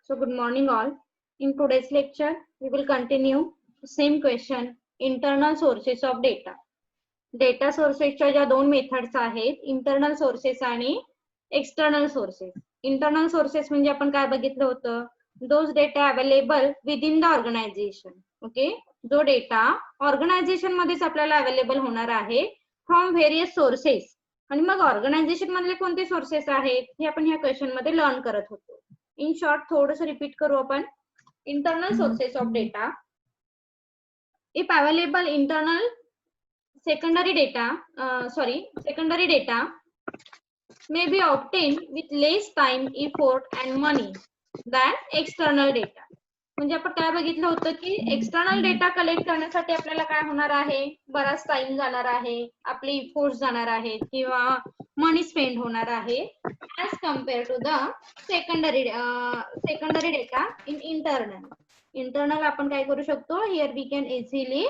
So good morning all. In today's lecture, we will continue the same question, internal sources of data. Data sources च्या ज्या दोन methods आहेत, internal sources आणि external sources. Internal sources म्हणजे आपण काय बघितलं होतं, those data available within the organisation. Okay, जो डेटा ऑर्गनायझेशन मध्येच आपल्याला अवेलेबल होणार आहे फ्रॉम व्हेरियस सोर्सेस. आणि मग ऑर्गनायझेशन मधले कोणते सोर्सेस आहेत हे आपण ह्या क्वेश्चन मध्ये लर्न करत होतो. इन शॉर्ट थोडंसं रिपीट करू आपण. Internal sources of data, if available internal secondary data may be obtained with less time, effort and money than external data. म्हणजे आपण काय बघितलं होतं की एक्सटर्नल डेटा कलेक्ट करण्यासाठी आपल्याला काय होणार आहे, बराच टाइम जाणार आहे, आपले इफोर्ट जाणार आहेत किंवा मनी स्पेंड होणार आहे as compared to the secondary data in internal आपण काय करू शकतो, here we can easily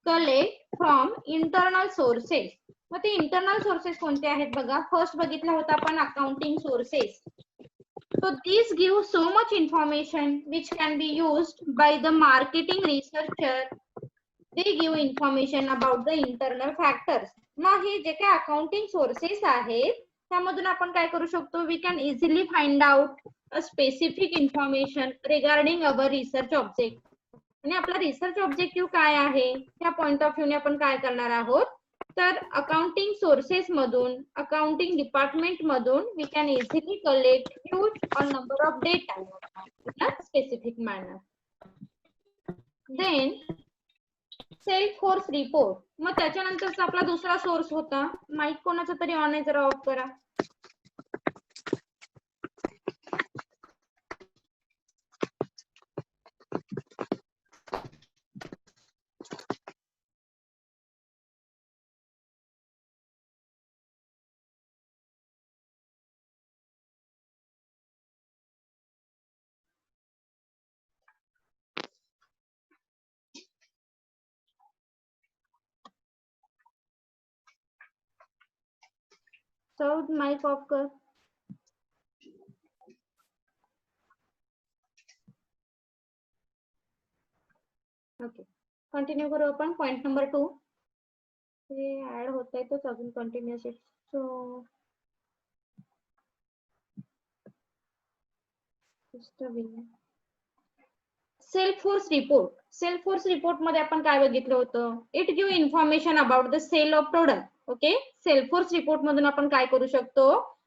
collect from internal sources. मग ते इंटरनल सोर्सेस कोणते आहेत बघा. फर्स्ट बघितला होता आपण accounting sources. So these give so much information which can be used by the marketing researcher. They give information about the internal factors. मग हे जे काही अकाउंटिंग सोर्सेस आहेत त्यामधून आपण काय करू शकतो, we can easily find out a specific information regarding our research object. आणि आपला रिसर्च ऑब्जेक्टिव्ह काय आहे त्या पॉइंट ऑफ व्ह्यूने आपण काय करणार आहोत, तर अकाउंटिंग सोर्सेस मधून, अकाउंटिंग डिपार्टमेंट मधून we can easily collect huge on number of data in a specific manner. Then sales force report. मग त्याच्यानंतरचा आपला दुसरा सोर्स होता, माईक कोणाचा तरी ऑन आहे, जरा ऑफ करा. So माईक ऑफ कर. ओके, कंटिन्यू करू आपण. पॉइंट नंबर 2 हे ऍड होत आहे तोच अजून कंटिन्यूअस आहे. So sales force report. Sales force report मध्ये आपण काय बघितलं होतं, it give information about the sale of product. Okay, sales force report मधून आपण काय करू शकतो,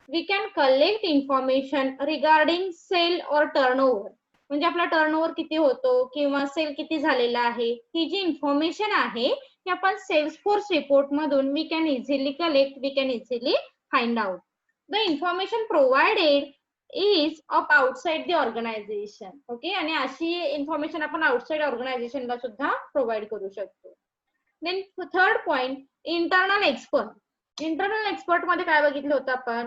we can collect information regarding sale or turnover. म्हणजे आपला टर्नओव्हर किती होतो किंवा सेल किती झालेला आहे, ही जी इन्फॉर्मेशन आहे ती आपण सेल्स फोर्स रिपोर्ट मधून we can easily collect, we can easily find out. The information provided is of outside the organisation. Okay, आणि अशी इन्फॉर्मेशन आपण आउटसाइड ऑर्गनायझेशनला सुद्धा प्रोव्हाइड करू शकतो. Then third point, internal expert. Internal expert मध्ये काय बघितलं होतं आपण,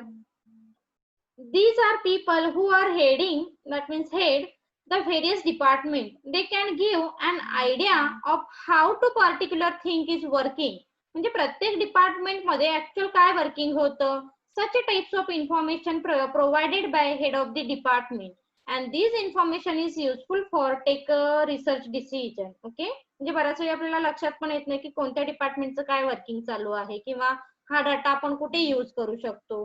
these are people who are heading, that means head the various department. They can give an idea of how to particular thing is working. म्हणजे प्रत्येक department मध्ये actual काय working होतं, such a types of information provided by head of the department, and this information is useful for take a research decision. Okay, म्हणजे बऱ्याच वेळी आपल्याला लक्षात पण येत नाही की कोणत्या डिपार्टमेंटचं काय वर्किंग चालू आहे किंवा हा डाटा आपण कुठे यूज करू शकतो.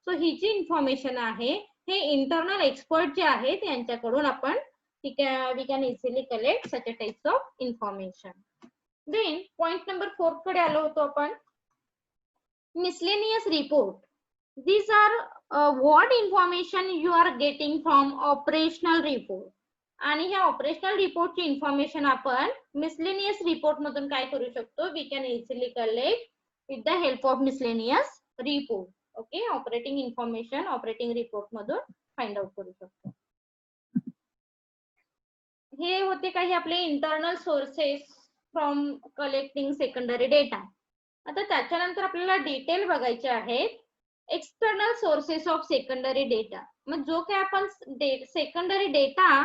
सो ही जी इन्फॉर्मेशन आहे हे इंटरनल एक्सपर्ट जे आहेत यांच्याकडून आपण we can easily collect such a types of information. Then point number 4 कडे आलो होतो आपण, miscellaneous report. These are what information you are getting from operational report. आणि ह्या ऑपरेशनल रिपोर्टची इन्फॉर्मेशन आपण मिसलेनियस रिपोर्ट मधून काय करू शकतो, we can easily collect with the help of miscellaneous report. Okay, operating information operating report मधून find out करू शकतो. हे होते काही आपले internal sources from collecting secondary data. आता त्याच्यानंतर आपल्याला डिटेल बघायचे आहेत external sources of secondary data. मग जो काही आपण सेकंडरी डेटा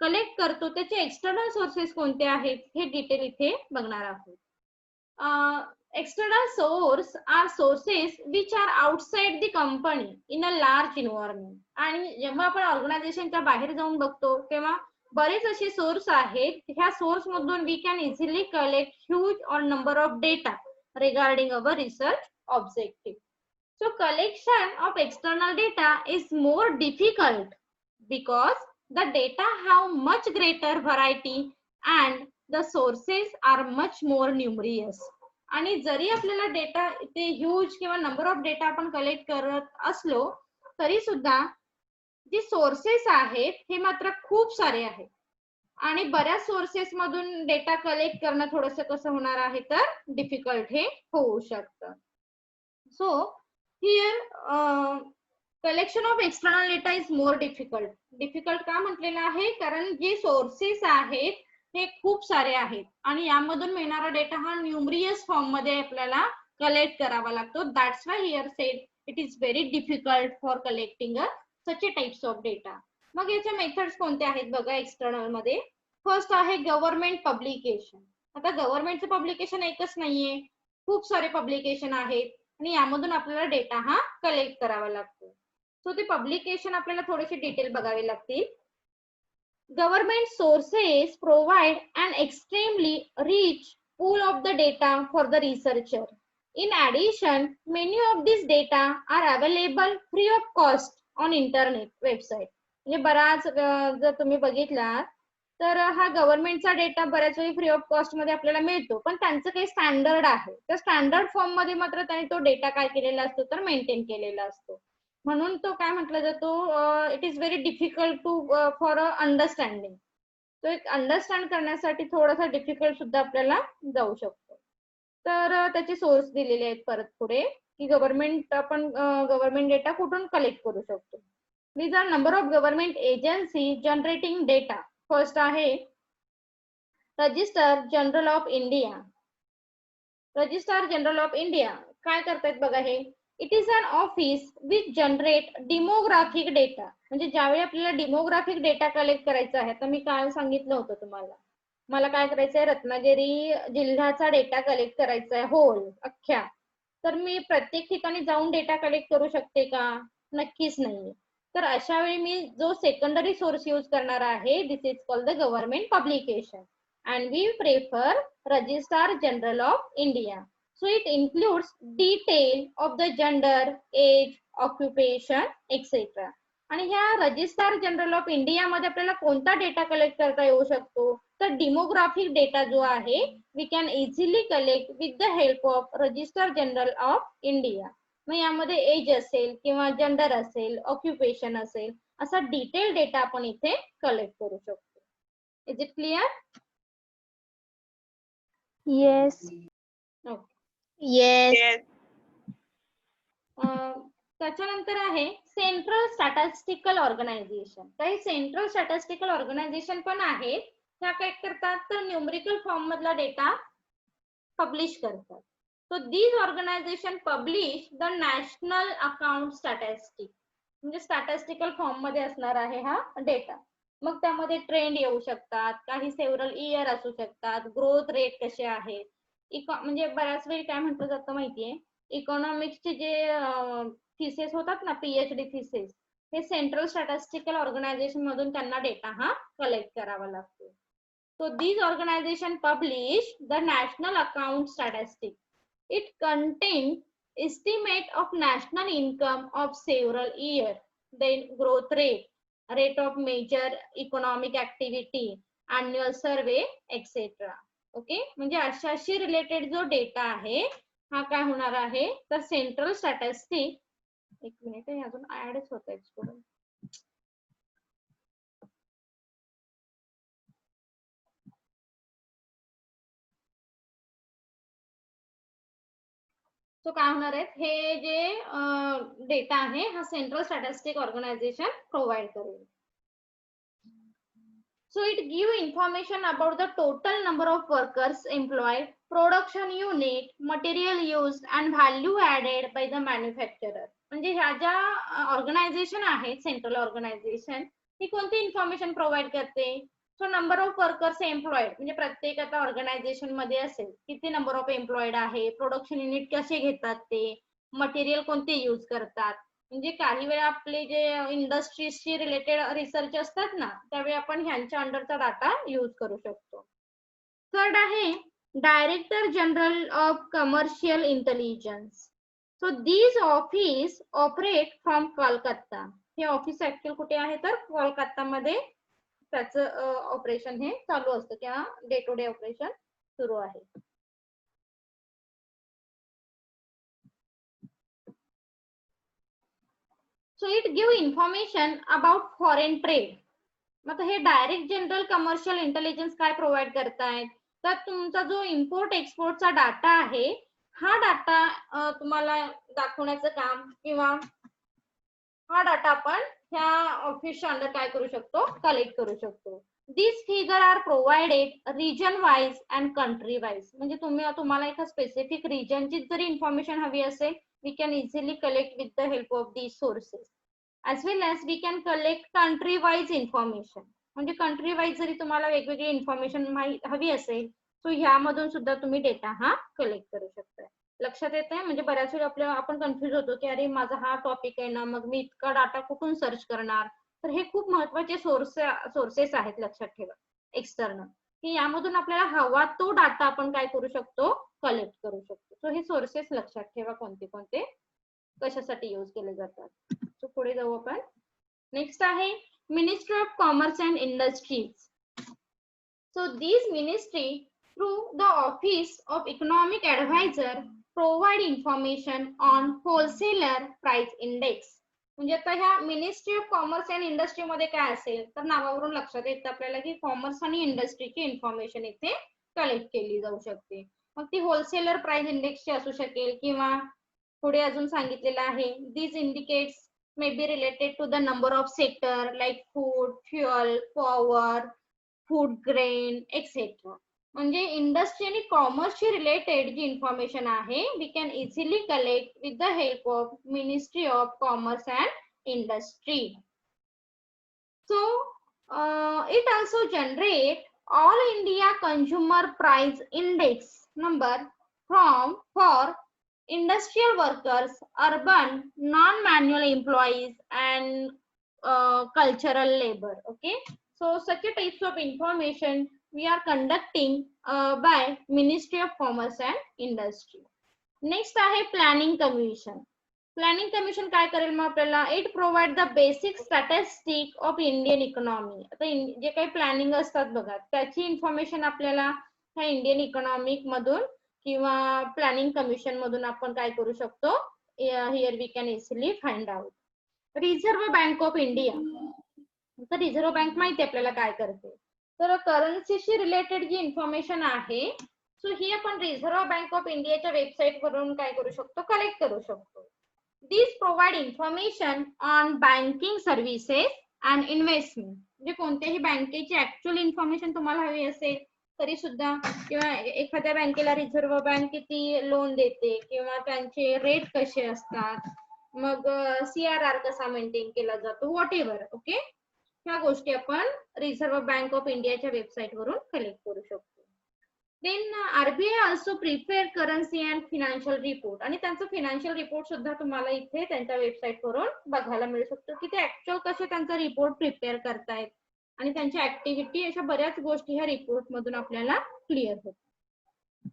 कलेक्ट करतो त्याचे एक्सटर्नल सोर्सेस कोणते आहेत हे डिटेल इथे बघणार आहोत. External source are sources which are outside the company in a large environment. आणि जेव्हा आपण ऑर्गनायझेशनच्या बाहेर जाऊन बघतो तेव्हा बरेच असे सोर्स आहेत. ह्या सोर्स मधून we can easily collect huge or number of data regarding our research objective. So collection of external data is more difficult because the data have much greater variety and the sources are much more numerous. आणि जरी आपल्याला data ते huge किंवा number of data आपण collect करत असलो तरी सुद्धा जी सोर्सेस आहेत हे मात्र खूप सारे आहेत आणि बऱ्याच सोर्सेस मधून डेटा कलेक्ट करणं थोडंसं कसं होणार आहे तर डिफिकल्ट हे होऊ शकतं. So here collection of external data is more difficult. Difficult का म्हटलेलं आहे कारण जे सोर्सेस आहेत हे खूप सारे आहेत आणि यामधून मिळणारा डेटा हा न्यूमरियस फॉर्म मध्ये आपल्याला कलेक्ट करावा लागतो. That's why here said it is very difficult for collecting such a types of data. मग याचे मेथड्स कोणते आहेत बघा एक्सटर्नल मध्ये. फर्स्ट आहे गव्हर्नमेंट पब्लिकेशन. आता गव्हर्नमेंटचं पब्लिकेशन एकच नाहीये, खूप सारे पब्लिकेशन आहेत आणि यामधून आपल्याला डेटा हा कलेक्ट करावा लागतो. सो ते पब्लिकेशन आपल्याला थोडेसे डिटेल बघावे लागतील. Government sources provide an extremely rich pool of the data for the researcher. In addition, many of these data are available free of cost on internet website. म्हणजे बराच जर तुम्ही बघितला तर हा गव्हर्नमेंटचा डेटा बऱ्याच वेळी फ्री ऑफ कॉस्ट मध्ये आपल्याला मिळतो पण त्यांचं काही स्टँडर्ड आहे. त्या स्टँडर्ड फॉर्म मध्ये मात्र त्यांनी तो डेटा काय केलेला असतो तर मेंटेन केलेला असतो. म्हणून तो काय म्हटलं जातो it is very difficult to for understanding. तो एक अंडरस्टँड करण्यासाठी थोडासा डिफिकल्ट सुद्धा आपल्याला जाऊ शकतो. तर त्याचे सोर्स दिलेले आहेत परत पुढे की गव्हर्नमेंट आपण गव्हर्नमेंट डेटा कुठून कलेक्ट करू शकतो. These are number of government agency generating data. First आहे register general of India. Register general of India काय करतायत बघा हे. It is an office which generate demographic data. म्हणजे ज्यावेळी आपल्याला डेमोग्राफिक डेटा कलेक्ट करायचा आहे तर मी काल सांगितलं होतं तुम्हाला मला काय करायचंय रत्नागिरी जिल्ह्याचा डेटा कलेक्ट करायचा आहे होल अख्ख्या. तर मी प्रत्येक ठिकाणी जाऊन डेटा कलेक्ट करू शकते का? नक्कीच नाही. तर अशा वेळी मी जो सेकंडरी सोर्स यूज करणार आहे this is called the government publication and we prefer Registrar General of India. So it includes detail of the gender, age, occupation, etc. आणि ह्या रजिस्ट्रार जनरल ऑफ इंडिया मध्ये आपल्याला कोणता डेटा कलेक्ट करता येऊ शकतो तर डेमोग्राफिक डेटा जो आहे we can easily collect with the help of registrar general of India. मग यामध्ये एज असेल किंवा जेंडर असेल ऑक्युपेशन असेल असा डिटेल डेटा आपण इथे कलेक्ट करू शकतो. Is it clear? Yes. Okay. Yes. त्याच्यानंतर आहे सेंट्रल स्टॅटिस्टिकल ऑर्गनायझेशन. काही सेंट्रल स्टॅटिस्टिकल ऑर्गनायझेशन पण आहेत त्या काय करतात तर न्यूमरिकल फॉर्म मधला डेटा पब्लिश करतात. So these organisation publish the national account statistic. म्हणजे स्टॅटिस्टिकल फॉर्म मध्ये असणार आहे हा डेटा. मग त्यामध्ये ट्रेंड येऊ शकतात, काही सेव्हरल इयर असू शकतात, ग्रोथ रेट कसे आहेत, म्हणजे बऱ्याच वेळी काय म्हटलं जातं माहितीये इकॉनॉमिक्सचे जे थिसेस होतात ना पीएचडी थिसेस हे सेंट्रल स्टॅटिस्टिकल ऑर्गनायझेशन मधून त्यांना डेटा हा कलेक्ट करावा लागतो. So these organisation publish the national account statistic. It contain estimate of national income of several year, then growth rate of major economic activity, annual survey, etc. Okay म्हणजे अशाशी related जो data आहे हा काय होणार आहे तर सेंट्रल स्टॅटिस्टिक. एक minute अजून ऍडच होत आहे स्टुडंट. सो काय होणार आहे हे जे डेटा आहे हा सेंट्रल स्टॅटिस्टिक ऑर्गनायझेशन प्रोव्हाइड करेल. So it give information about the total number of workers employed, production unit, material used and value added by the manufacturer. म्हणजे ह्या ज्या ऑर्गनायझेशन आहेत सेंट्रल ऑर्गनायझेशन ही कोणती इन्फॉर्मेशन प्रोव्हाइड करते so number of workers employed म्हणजे प्रत्येक आता organisation मध्ये असेल किती नंबर ऑफ एम्प्लॉईड आहे, प्रोडक्शन युनिट कसे घेतात ते, मटेरियल कोणते यूज करतात. म्हणजे काही वेळा आपले जे इंडस्ट्रीजशी रिलेटेड रिसर्च असतात ना, त्यावेळी आपण ह्यांच्या अंडरचा डाटा यूज करू शकतो. थर्ड आहे director general of commercial intelligence. So this office operate from Kolkata. हे ऑफिस ऍक्च्युअल कुठे आहे तर कोलकातामध्ये त्याचं ऑपरेशन हे चालू असतं किंवा डे टू डे ऑपरेशन सुरू आहे. So it give information about foreign trade. मग हे डायरेक्ट जनरल कमर्शियल इंटेलिजन्स काय प्रोव्हाइड करतायत तर तुमचा जो इम्पोर्ट एक्सपोर्टचा डाटा आहे हा डाटा तुम्हाला दाखवण्याचं काम किंवा हा डाटा आपण ह्या ऑफिसच्या अंडर काय करू शकतो कलेक्ट करू शकतो. This figure are provided region wise and country wise. म्हणजे तुम्हाला एका स्पेसिफिक रिजनची जरी इन्फॉर्मेशन हवी असेल we can easily collect with the help of these sources. as well as we can collect country wise information. म्हणजे कंट्री वाईज जरी तुम्हाला वेगवेगळी इन्फॉर्मेशन हवी असेल तो ह्यामधून सुद्धा तुम्ही डेटा हा कलेक्ट करू शकता. लक्षात येत आहे. म्हणजे बऱ्याच वेळा आपण कन्फ्युज होतो की अरे माझा हा टॉपिक आहे ना, मग मी इतका डाटा कुठून सर्च करणार. तर हे खूप महत्वाचे सोर्सेस आहेत लक्षात ठेवा एक्सटर्नल, की यामधून आपल्याला हवा तो डाटा आपण काय करू शकतो कलेक्ट करू शकतो. सो हे सोर्सेस लक्षात ठेवा कोणते कोणते कशासाठी यूज केले जातात. सो पुढे जाऊ आपण. नेक्स्ट आहे ministry of commerce and industries. So this ministry through the office of economic adviser provide information on wholesaler price index. म्हणजे आता ह्या ministry of commerce and industry मध्ये काय असेल तर नावावरून लक्षात येतं आपल्याला की कॉमर्स आणि इंडस्ट्रीची इन्फॉर्मेशन इथे कलेक्ट केली जाऊ शकते. मग ती होलसेलर प्राइस इंडेक्सची असू शकेल किंवा पुढे अजून सांगितलेलं आहे दिस indicates may be related to the number of sector like food, fuel, power, food grain, etc. म्हणजे इंडस्ट्री आणि कॉमर्सशी रिलेटेड जी इन्फॉर्मेशन आहे we can easily collect with the help of ministry of commerce and industry. So it also generate all India consumer price index number for industrial workers, urban, non-manual employees, and cultural labor. Okay, so such a types of information we are conducting by Ministry of Commerce and Industry. Next आहे planning commission. Planning commission काय करेल मग आपल्याला it provide the basic statistic of Indian economy. आता जे काही planning असतात बघा त्याची इन्फॉर्मेशन आपल्याला ह्या इंडियन इकॉनॉमिक मधून किंवा प्लॅनिंग कमिशन मधून आपण काय करू शकतो here we can easily find out. Reserve bank of India. तर रिझर्व्ह बँक माहिती आपल्याला काय करते तर करन्सीशी रिलेटेड जी इन्फॉर्मेशन आहे सो ही आपण रिझर्व्ह बँक ऑफ इंडियाच्या वेबसाईट वरून काय करू शकतो कलेक्ट करू शकतो. This provide information on banking services and investment. म्हणजे कोणत्याही बँकेची ऍक्च्युअल इन्फॉर्मेशन तुम्हाला हवी असेल तरी सुद्धा किंवा एखाद्या बँकेला रिझर्व्ह बँक किती लोन देते किंवा त्यांचे रेट कसे असतात मग CRR कसा मेंटेन केला जातो व्हॉट एव्हर. ओके, ह्या गोष्टी आपण रिझर्व्ह बँक ऑफ इंडियाच्या वेबसाईट वरून कलेक्ट करू शकतो. Then RBI also prepare currency and financial report. आणि त्यांचं फिनान्शियल रिपोर्ट सुद्धा तुम्हाला इथे त्यांच्या वेबसाईट वरून बघायला मिळू शकतो की ते ऍक्च्युअल कसे त्यांचा रिपोर्ट प्रिपेअर करतायत आणि त्यांची ऍक्टिव्हिटी अशा बऱ्याच गोष्टी ह्या रिपोर्ट मधून आपल्याला क्लिअर होतात.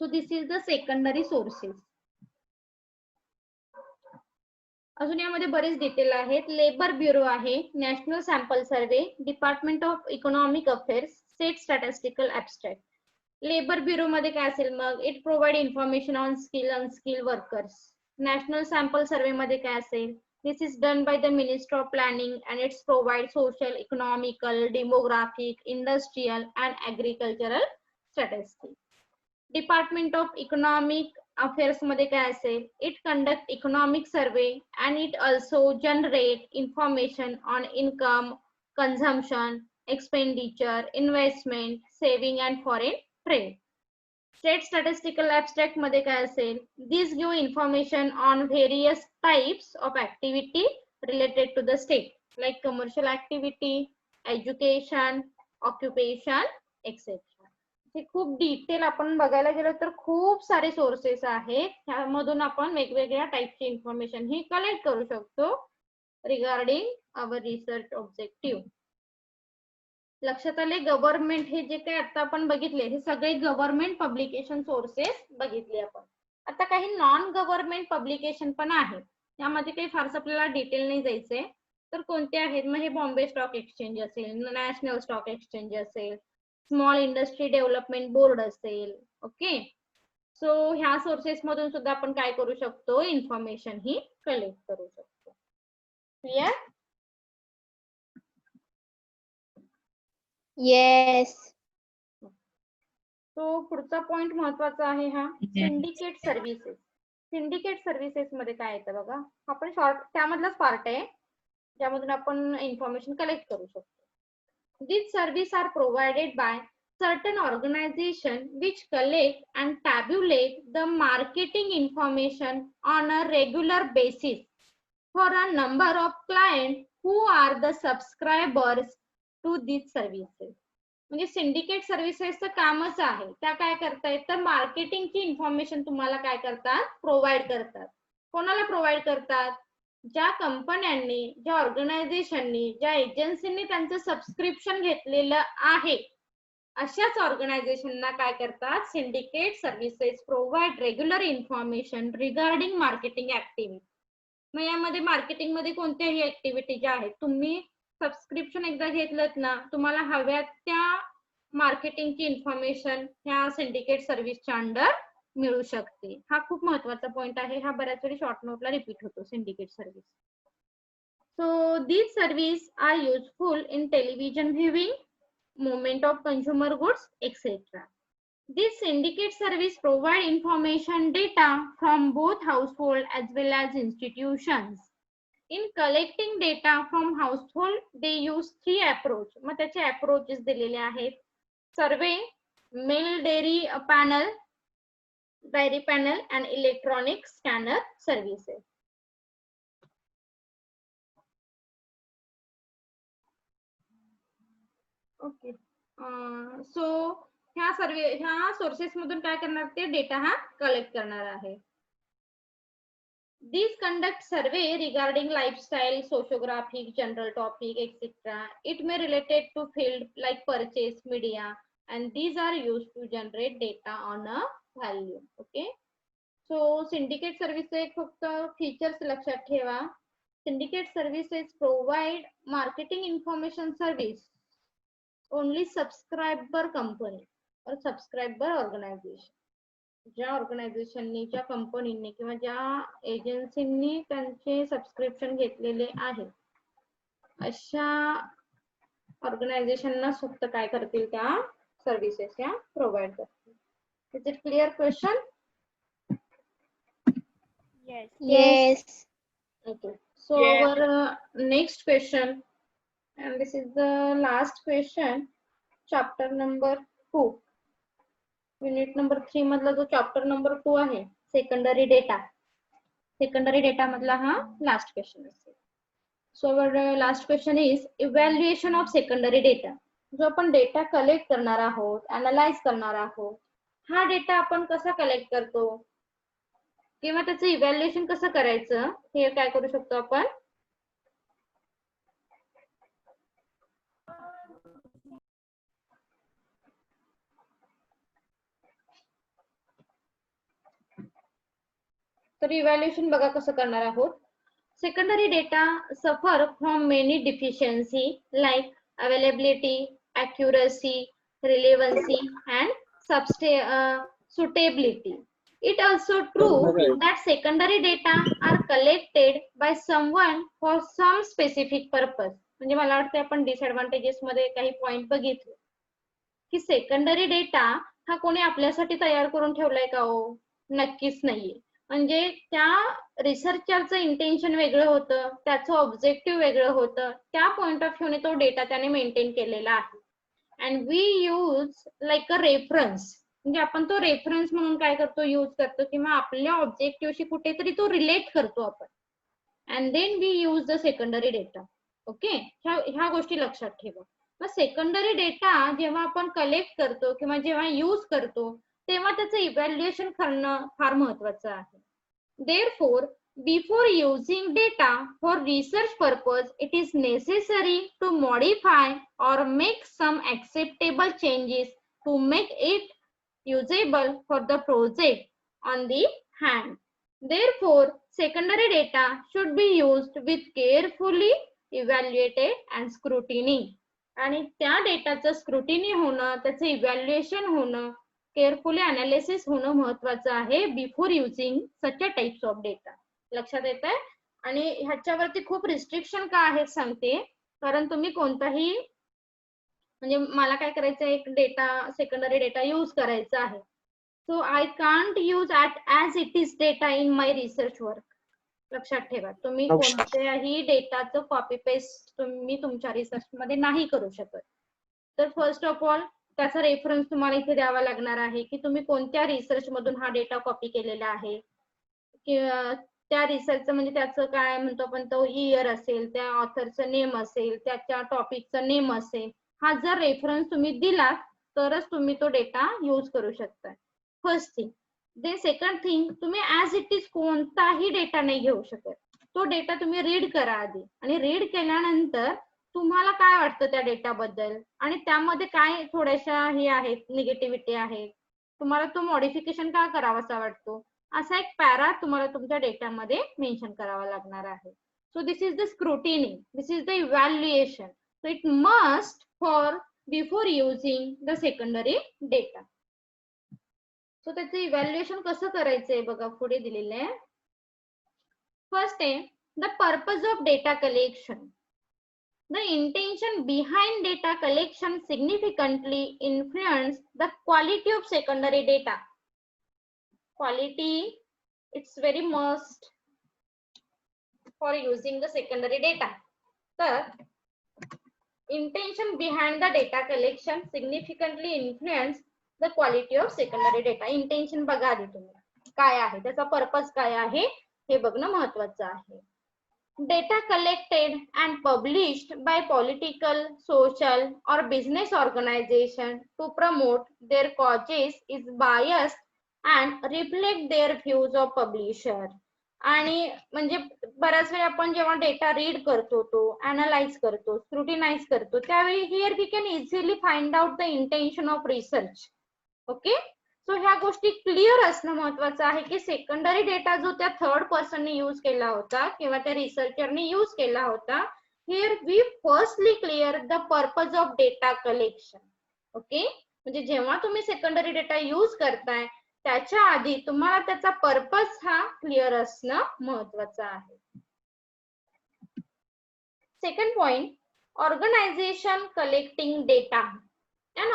So this is the secondary sources. अजून यामध्ये बरेच डिटेल आहेत. लेबर ब्युरो आहे, national sample survey, department of economic affairs, state statistical abstract. Labour bureau मध्ये काय असेल मग it provide information on skill unskill workers. National sample survey मध्ये काय असेल this is done by the Ministry of Planning and it's provide social, economical, demographic, industrial and agricultural statistics. Department of Economic Affairs मध्ये काय असेल it conduct economic survey and it also generate information on income, consumption, expenditure, investment, saving and foreign trade. State statistical abstract मध्ये काय असेल these give information on various types of activity related to the state like commercial activity, education, occupation etcetera. हे खूप detail आपण बघायला गेलो तर खूप सारे सोर्सेस आहेत, त्यामधून आपण वेगवेगळ्या टाईपची इन्फॉर्मेशन ही कलेक्ट करू शकतो रिगार्डिंग आवर रिसर्च ऑब्जेक्टिव्ह. लक्षात आले? गव्हर्नमेंट हे जे काही आता आपण बघितले हे सगळे गव्हर्नमेंट पब्लिकेशन सोर्सेस बघितले आपण. आता काही नॉन गव्हर्नमेंट पब्लिकेशन पण आहेत, त्यामध्ये काही फारसं आपल्याला डिटेल नाही जायचंय. तर कोणते आहेत? मग हे बॉम्बे स्टॉक एक्सचेंज असेल, नॅशनल स्टॉक एक्सचेंज असेल, स्मॉल इंडस्ट्री डेव्हलपमेंट बोर्ड असेल. ओके, सो ह्या सोर्सेस मधून सुद्धा आपण काय करू शकतो? इन्फॉर्मेशन ही कलेक्ट करू शकतो. क्लियर? येस. तो पुढचा पॉइंट महत्वाचा आहे हा, सिंडिकेट सर्व्हिसेस. सिंडिकेट सर्व्हिसेस मध्ये काय येतं बघा, आपण शॉर्ट त्यामधलाच पार्ट आहे ज्यामधून आपण इन्फॉर्मेशन कलेक्ट करू शकतो. These services are provided by certain organizations which collect and tabulate the marketing information on a regular basis for a number of clients who are the subscribers to these services. म्हणजे syndicate सर्व्हिसेसचं कामच आहे, त्या काय करतायत तर मार्केटिंगची information तुम्हाला काय करतात? प्रोव्हाइड करतात. कोणाला प्रोव्हाइड करतात? ज्या कंपन्यांनी, ज्या ऑर्गनायझेशननी, ज्या एजन्सींनी त्यांचं सबस्क्रिप्शन घेतलेलं आहे अशाच ऑर्गनायझेशनना काय करतात? Syndicate services provide regular information regarding marketing activity. मग यामध्ये मार्केटिंग मध्ये कोणत्याही ऍक्टिव्हिटी ज्या आहेत, तुम्ही सबस्क्रिप्शन एकदा घेतलं ना, तुम्हाला हव्या त्या मार्केटिंगची इन्फॉर्मेशन ह्या सिंडिकेट सर्व्हिसच्या अंडर मिळू शकते. हा खूप महत्वाचा पॉइंट आहे, हा बऱ्याच वेळी शॉर्ट नोटला रिपीट होतो, syndicate service. So these service are useful in television viewing, movement of consumer goods, etc. This syndicate service provide information data from both household as well as institutions. In collecting data from household, they use 3 approach. मग त्याचे approaches दिलेले आहेत. Survey, mail diary panel and electronic scanner services. Okay, so ह्या sources मधून काय करणार? ते data हा कलेक्ट करणार आहे. These conduct survey regarding lifestyle, sociographic, general topic, etc. It may related to field like purchase, media, and these are used to generate data on a value. Okay, so syndicate services फक्त features लक्षात ठेवा. Syndicate services provide marketing information service only subscriber company or subscriber organization. ज्या ऑर्गनायझेशननी, ज्या कंपनीने किंवा ज्या एजन्सींनी त्यांचे subscription घेतलेले आहे अशा ऑर्गनायझेशनना फक्त काय करतील? त्या सर्व्हिसेस या प्रोव्हाइड करतील. Is it clear question? Yes. Okay, so our next question, and this is the last question, chapter number 2, unit number 3 मधला जो chapter number 2 आहे, secondary data. Secondary data मधला हा last question असेल. So our last question is evaluation of secondary data. जो आपण data collect करणार आहोत, अनालाइज करणार आहोत, हा डेटा आपण कसा कलेक्ट करतो किंवा त्याचं इव्हॅल्युएशन कसं करायचं, हे काय करू शकतो आपण? तर इव्हॅल्युएशन बघा कसं करणार आहोत. Secondary data suffer from many deficiency like availability, accuracy, relevancy and suitability. It also true that secondary data are collected by someone for some specific purpose. म्हणजे मला वाटतं आपण डिसएडव्हान्टेजेस मध्ये काही पॉइंट बघितले की सेकंडरी डेटा हा कोणी आपल्यासाठी तयार करून ठेवलाय का? हो, नक्कीच नाहीये. म्हणजे त्या रिसर्चरचं इंटेन्शन वेगळं होतं, त्याचं ऑब्जेक्टिव्ह वेगळं होतं, त्या पॉइंट ऑफ व्ह्यूने तो डेटा त्याने मेंटेन केलेला आहे. And we use like a reference, म्हणजे आपण तो रेफरन्स म्हणून काय करतो? यूज करतो किंवा आपल्या ऑब्जेक्टिव्हशी कुठेतरी तो रिलेट करतो आपण. And then we use the secondary data. Okay, ह्या गोष्टी लक्षात ठेवा. मग सेकंडरी डेटा जेव्हा आपण कलेक्ट करतो किंवा जेव्हा यूज करतो तेव्हा त्याचं इव्हॅल्युएशन करणं फार महत्वाचं आहे. Therefore, before using data for research purpose, it is necessary to modify or make some acceptable changes to make it usable for the project on the hand. Therefore, secondary data should be used with carefully evaluated and scrutiny. आणि त्या डेटाचं scrutiny होणं, त्याचं evaluation होणं, carefully analysis होणं महत्वाचं आहे before using such a types of data. लक्षात येत आहे? आणि ह्याच्यावरती खूप रिस्ट्रिक्शन का आहेत सांगते, कारण तुम्ही कोणताही म्हणजे मला काय करायचं, एक डेटा सेकंडरी डेटा यूज करायचा आहे, so I can't use as it is data in my research work. लक्षात ठेवा, तुम्ही कोणत्याही डेटाचं कॉपी पेस्ट तुम्ही तुमच्या रिसर्च मध्ये नाही करू शकत. तर फर्स्ट ऑफ ऑल त्याचा रेफरन्स तुम्हाला इथे द्यावा लागणार आहे की तुम्ही कोणत्या रिसर्च मधून हा डेटा कॉपी केलेला आहे, किंवा त्या रिसर्चचं म्हणजे त्याचं काय म्हणतो आपण, तो इयर असेल, त्या ऑथरचं नेम असेल, त्याच्या टॉपिकचं नेम असेल. हा जर रेफरन्स तुम्ही दिलात तरच तुम्ही तो डेटा यूज करू शकता. First thing. The second thing, तुम्ही ऍज इट इज कोणताही डेटा नाही घेऊ शकत. तो डेटा तुम्ही रीड करा आधी, आणि रीड केल्यानंतर तुम्हाला काय वाटतं त्या डेटाबद्दल आणि त्यामध्ये काय थोड्याशा हे आहेत, निगेटिव्हिटी आहे, तुम्हाला तो मॉडिफिकेशन का करावासा वाटतो, असा एक पॅरा तुम्हाला तुमच्या डेटामध्ये मेन्शन करावा लागणार आहे. So this is the scrutiny, this is the evaluation. So it must for before using the secondary data. So त्याचं इव्हॅल्युएशन कसं करायचंय बघा, पुढे दिलेलं आहे. फर्स्ट आहे the purpose of data collection. The intention behind data collection significantly influence the quality of secondary data. Quality, it's very must for using the secondary data. तर intention behind the data collection significantly influence the quality of secondary data. Intention बघा आधी तुम्ही काय आहे, त्याचा purpose काय आहे हे बघणं महत्वाचं आहे. Data collected and published by political, social or business organization to promote their causes is biased and reflect their views of publisher. आणि म्हणजे बऱ्याच वेळा आपण जेव्हा डेटा रीड करतो, तो अनालाइज करतो, स्क्रुटिनाइज करतो, त्यावेळी here we can easily find out the intention of research. Okay, so ह्या गोष्टी क्लिअर असणं महत्वाचं आहे की सेकंडरी डेटा जो त्या थर्ड पर्सनने यूज केला होता किंवा त्या रिसर्चरने यूज केला होता, here we firstly clear the purpose of data collection. Okay, म्हणजे जेव्हा तुम्ही सेकंडरी डेटा यूज करताय त्याच्या आधी तुम्हाला त्याचा पर्पज हा क्लिअर असणं महत्वाचं आहे. Second point, organisation collecting data. An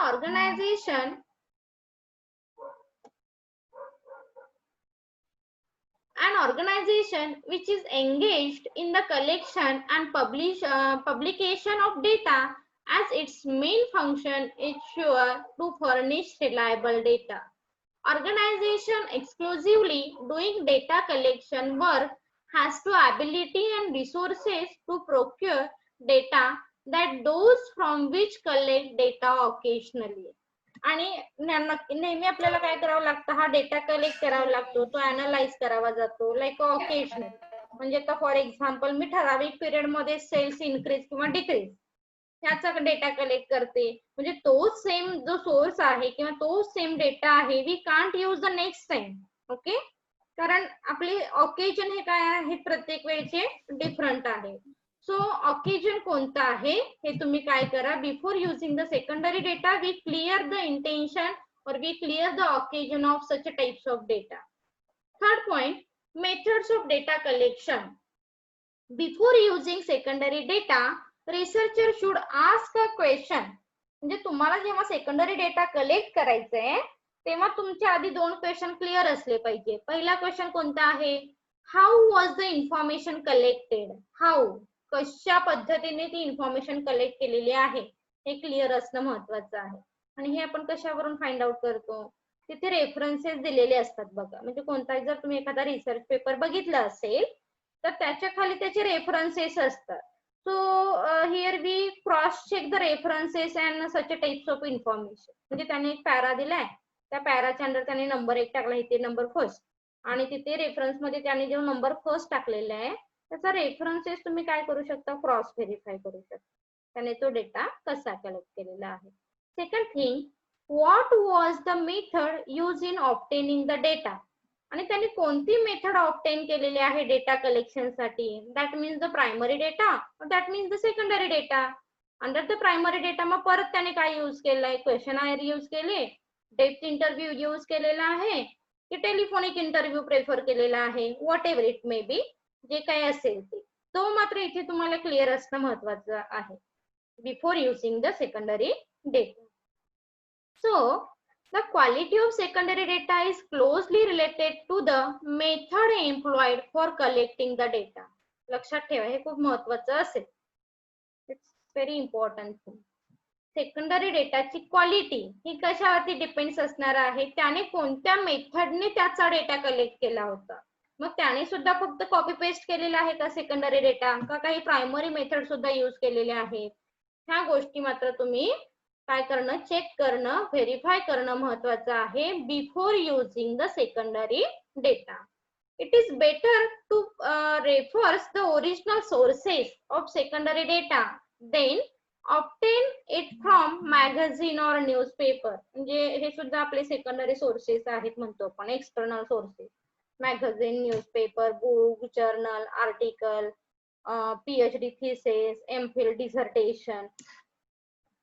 organization which is engaged in the collection and publication of data as its main function is sure to furnish reliable data. Organization exclusively doing data collection work has the ability and resources to procure data that those from which collect data occasionally. आणि नेहमी आपल्याला काय करावं लागतं, हा data collect करावा लागतो, तो अनालाइज करावा जातो, लाईक ऑकेशनल. म्हणजे आता फॉर एक्झाम्पल मी ठराविक पिरियड मध्ये सेल्स इन्क्रीज किंवा डिक्रीज ह्याचा डेटा कलेक्ट करते, म्हणजे तोच सेम जो सोर्स आहे किंवा तोच सेम डेटा आहे, we can't use the next time. Okay, कारण आपले ऑकेजन हे काय आहे, प्रत्येक वेळेचे डिफरंट आहे. सो ऑकेजन कोणता आहे हे तुम्ही काय करा, before using the secondary data we clear the intention और we clear the occasion of such types of data. Third point, methods of data collection. Before using secondary data researcher should ask a question. म्हणजे तुम्हाला जेव्हा secondary data collect करायचंय तेव्हा तुमच्या आधी दोन question clear असले पाहिजे. पहिला क्वेश्चन कोणता आहे, how was the information collected. How, कशा पद्धतीने ती इन्फॉर्मेशन कलेक्ट केलेली आहे हे क्लिअर असणं महत्वाचं आहे. आणि हे आपण कशावरून फाइंड आउट करतो, तिथे रेफरन्सेस दिलेले असतात बघा. म्हणजे कोणताही जर तुम्ही एखादा रिसर्च पेपर बघितला असेल तर त्याच्या खाली त्याचे रेफरन्सेस असतात. So here we cross check the references and such types of information. म्हणजे त्याने एक पॅरा दिलाय, त्या पॅराच्या अंडर त्याने नंबर 1 टाकला, इथे नंबर फर्स्ट, आणि तिथे रेफरन्स मध्ये त्याने जो नंबर फर्स्ट टाकलेला आहे त्याचा रेफरन्सेस तुम्ही काय करू शकता, क्रॉस व्हेरीफाय करू शकता, त्याने तो डेटा कसा कलेक्ट केलेला आहे. Second thing, what was the method use in obtaining the data, आणि त्यांनी कोणती मेथड ऑब्टेन केलेली आहे डेटा कलेक्शन साठी. That means the primary data, that means the secondary data. Under the primary data मग परत त्याने काय यूज केलंय, क्वेश्चनायर यूज केले, डेप्थ इंटरव्ह्यू यूज केलेला आहे, की टेलिफोनिक इंटरव्ह्यू प्रेफर केलेला आहे, what ever it may be, जे काही असेल ते, तो मात्र इथे तुम्हाला क्लिअर असणं महत्वाचं आहे before using the secondary data. So the quality of secondary data is closely related to the method employed for collecting the data. लक्षात ठेवा, हे खूप महत्वाचं असेल. It's very important thing. Secondary डेटाची क्वालिटी ही कशावरती डिपेंड्स असणार आहे, त्याने कोणत्या मेथडने त्याचा डेटा कलेक्ट केला होता. मग त्याने सुद्धा फक्त कॉपी पेस्ट केलेला आहे का सेकंडरी डेटा, का काही प्रायमरी मेथड सुद्धा यूज केलेले आहेत, ह्या गोष्टी मात्र तुम्ही काय करणं, चेक करणं, व्हेरीफाय करणं महत्वाचं आहे before using the secondary data. It is better to refers the original sources of secondary data then obtain it from magazine or newspaper. म्हणजे हे सुद्धा आपले सेकंडरी सोर्सेस आहेत म्हणतो आपण, external sources, magazine, newspaper, book, journal, article, PhD thesis, MPhil dissertation,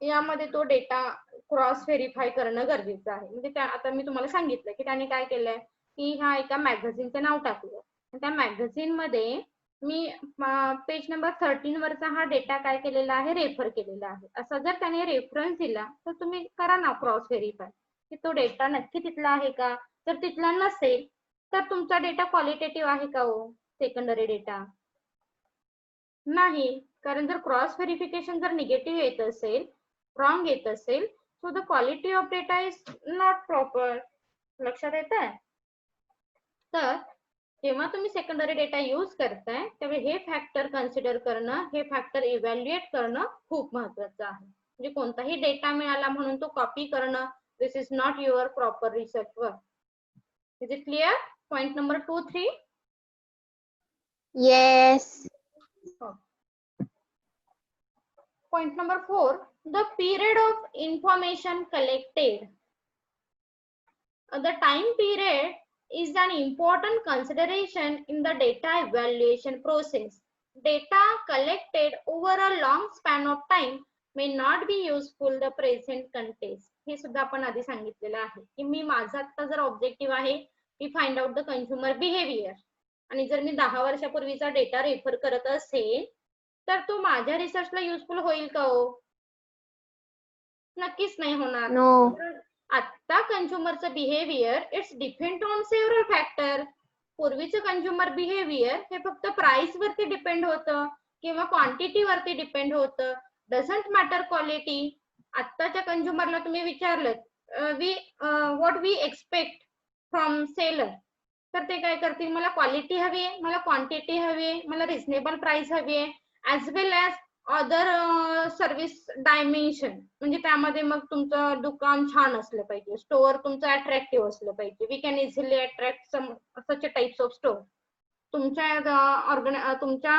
यामध्ये तो data cross verify करणं गरजेचं आहे. म्हणजे आता मी तुम्हाला सांगितलं की त्याने काय केलंय, की ह्या एका मॅगझिनचं नाव टाकलं, त्या मॅगझिन मध्ये मी पेज नंबर 13 वरचा हा डेटा काय केलेला आहे, रेफर केलेला आहे. असा जर त्याने रेफरन्स दिला तर तुम्ही करा ना क्रॉस व्हेरीफाय की तो डेटा नक्की तिथला आहे का. जर तिथला नसेल तर तुमचा डेटा क्वालिटेटिव्ह आहे का हो सेकंडरी डेटा, नाही. कारण जर क्रॉस व्हेरिफिकेशन जर निगेटिव्ह येत असेल, रॉंग येत असेल, so the quality of data is not proper. लक्षात येत आहे. तर जेव्हा तुम्ही सेकंडरी डेटा यूज करताय तेव्हा हे फॅक्टर कन्सिडर करणं, हे फॅक्टर इव्हॅल्युएट करणं खूप महत्वाचं आहे. म्हणजे कोणताही डेटा मिळाला म्हणून तो कॉपी करणं, this is not your proper research work. Is it clear? Point number 2, 3. Yes. Point number 4, the period of information collected. The time period is an important consideration in the data evaluation process. Data collected over a long span of time may not be useful the present context. हे सुद्धा आपण आधी सांगितलेलं आहे की मी माझा आता जर ऑब्जेक्टिव्ह आहे की find out the consumer behaviour, आणि जर मी 10 वर्षापूर्वीचा डेटा रेफर करत असेल तर तो माझ्या रिसर्चला युजफुल होईल का हो? नक्कीच नाही होणार. No. आता कंझ्युमरचं behaviour it's depend on several factor. पूर्वीचं कंझ्युमर बिहेवियर हे फक्त प्राइस वरती डिपेंड होतं किंवा क्वांटिटी वरती डिपेंड होतं, डझंट मॅटर क्वालिटी. आत्ताच्या कंझ्युमरला तुम्ही विचारलं what we expect from seller, तर ते काय करतील, मला क्वालिटी हवी आहे, मला क्वांटिटी हवी आहे, मला रिझनेबल प्राइस हवी आहे, ऍज वेल ऍज अदर सर्व्हिस डायमेन्शन. म्हणजे त्यामध्ये मग तुमचं दुकान छान असलं पाहिजे, स्टोअर तुमचं अट्रॅक्टिव्ह असलं पाहिजे. We can easily attract such types of store. तुमच्या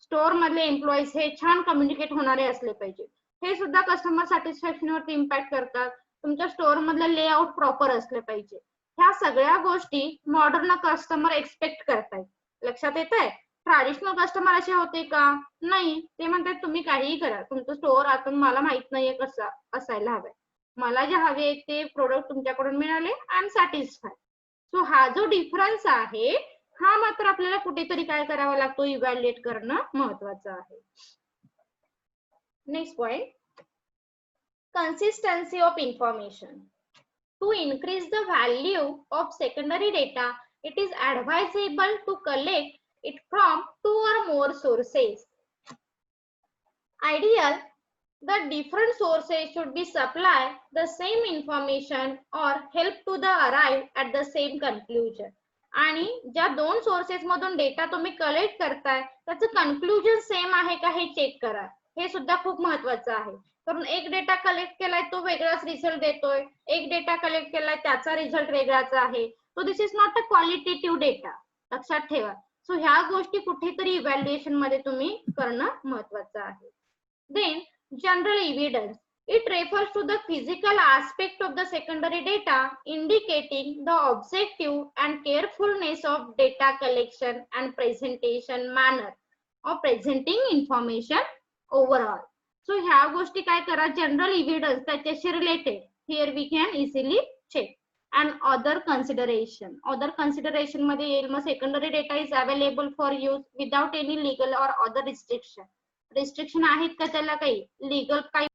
स्टोअर मधले एम्प्लॉईज हे छान कम्युनिकेट होणारे असले पाहिजे. हे सुद्धा कस्टमर सॅटिस्फॅक्शन वरती इम्पॅक्ट करतात. तुमच्या स्टोअर मधलं लेआउट प्रॉपर असलं पाहिजे. ह्या सगळ्या गोष्टी मॉडर्न कस्टमर एक्सपेक्ट करतायत. लक्षात येत आहे. ट्रॅडिशनल कस्टमर असे होते का? नाही. ते म्हणतात तुम्ही काहीही करा, तुमचं स्टोअर आतून मला माहित नाहीये कसं असायला हवंय, मला जे हवे ते प्रोडक्ट तुमच्याकडून मिळाले, आय एम सॅटिस्फाईड. सो हा जो डिफरन्स आहे हा मात्र आपल्याला कुठेतरी काय करावा लागतो, इव्हॅल्युएट करणं महत्वाचं आहे. Next point, consistency of information. To increase the value of secondary data, it is advisable to collect it from 2 or more sources. Ideal, the different sources should be supply the same information or help to the arrive at the same conclusion. आणि ज्या दोन sources मधून data तुम्ही collect करताय त्याचं conclusion same आहे का हे चेक करा. हे सुद्धा खूप महत्वाचं आहे. कारण एक डेटा कलेक्ट केलाय तो वेगळाच रिझल्ट देतोय, एक डेटा कलेक्ट केलाय त्याचा रिझल्ट वेगळाच आहे. So this is not a qualitative data. लक्षात ठेवा. सो ह्या गोष्टी कुठेतरी इव्हॅल्युएशन मध्ये तुम्ही करणं महत्वाचं आहे. Then general evidence. It refers to the physical aspect of the secondary data, indicating the objective and carefulness of data collection and presentation manner of presenting information overall. So ह्या गोष्टी काय करा, जनरल एव्हिडन्स त्याच्याशी related here we can easily check. and other consideration. Other consideration मध्ये येईल मग secondary data is available for use without any legal or other restriction. Restriction आहेत का त्याला काही legal काही